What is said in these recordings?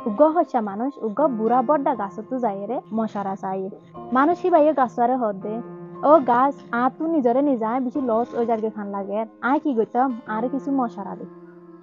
উগ্গ হচ্ছে মানুষ উগ্গ বুড়া বড্ডা গাছতো যায় রে মশারা চাই মানুষ হিবাইয়ে গাছরে হদে ও গাছ আতু নিজরে নিজায় বেশি লস ও জারগে খান লাগে আয় কি করতাম আর কিছু মশারা দে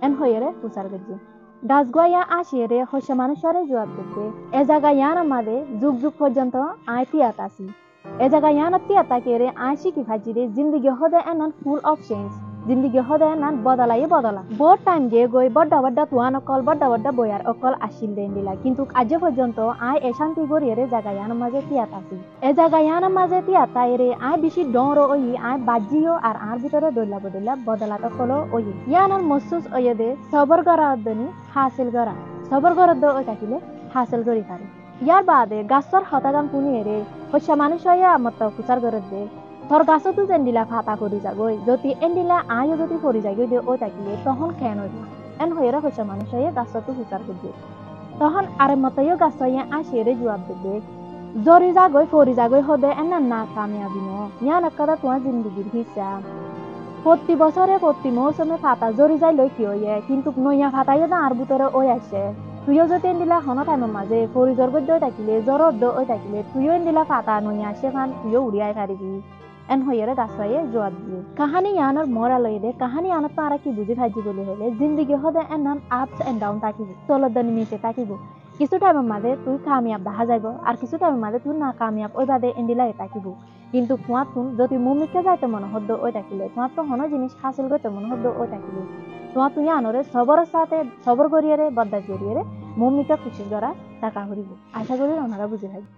এন হয়ে রে হুসার গজ্জি গাছ গোয়া আসিয়ে রে হচ্ছে মানুষরে জবাব দিতে এ জায়গা ইয়ান আমাদের যুগ যুগ পর্যন্ত আয় তিয়াত আসি এ জায়গা ইয়ান তিয়াতা কে রে আয় শিখি ভাজি রে জিন্দগি হদে এন ফুল অফ চেঞ্জ জিন্দগি হদে নান বদলাই বদলা বহুত টাইম গে গই বড্ডা বড্ডা তুয়ান অকল বড্ডা বড্ডা বয়ার অকল আসিল দেন দিলা কিন্তু আজ পর্যন্ত আয় এ শান্তি গড়িয়ে রে জায়গা ইয়ান মাঝে তিয়াত আসি এ জায়গা ইয়ান মাঝে তিয়াতাই রে আয় বেশি ডর ওই আয় বাজিও আর আর ভিতরে দইলা বদলা বদলাত কলো ওই ইয়ানার মসুস ওয়ে দে সবর করা দনি হাসিল করা সবর করা দ ওই থাকিলে হাসিল করি পারে ইয়ার বাদে গাছর হতাগাম পুনিয়ে রে হচ্ছে মানুষ হইয়া মত খুচার করে দে তোর গাছতো যেন দিলা ফাতা করি যাগই যদি এন্ডিলা আয়ও যদি পরি যাগই দে ও থাকিলে তখন খেন হইব এন হইরা হচ্ছে মানুষ হইয়া গাছতো খুচার করে দে তখন আরে মতইও গাছ হইয়া আসে রে জবাব দে জরি যাগই পরি যাগই হদে এনা না কামিয়াবি ন ইয়া নকরা তোমার জিন্দগির হিসা প্রতি বছরে প্রতি মৌসুমে ফাতা জরি যাই লই কি হইয়ে কিন্তু নইয়া ফাতাইও না আর ভিতরে ওই আসে তুইও যদি দিলা হন টাইমের মাঝে পরিজর গদ্য থাকিলে জ্বর ওই থাকিলে তুইও দিলা ফাতা নইয়া আসে ফান তুইও উড়িয়াই পারিবি এন হইয়ারে গাছাইয়ে জবাব দিয়ে কাহানি ইয়ানোর মরা লই দে কাহানি আনত তারা কি বুঝি ভাজি বলে হলে জিন্দগি হদে এন নাম আপস এন্ড ডাউন থাকিব চলদানি নিচে থাকিব কিছু টাইমের মাঝে তুই কামিয়াব দেখা যাইব আর কিছু টাইমের মাঝে তুই না কামিয়াব ওই বাদে এন্ডিলাই থাকিব কিন্তু কুয়াতুন যদি মুমিকে যাইতে মনে হদ্দ ওই থাকিলে তোমার তো হন জিনিস হাসিল করতে মনে হদ্দ ওই থাকিলে তোমার তুই আনরে সবরের সাথে সবর করিয়ে রে বদাস করিয়ে রে মুমিকে খুশি করা টাকা করিব আশা করি ওনারা বুঝে থাকবে।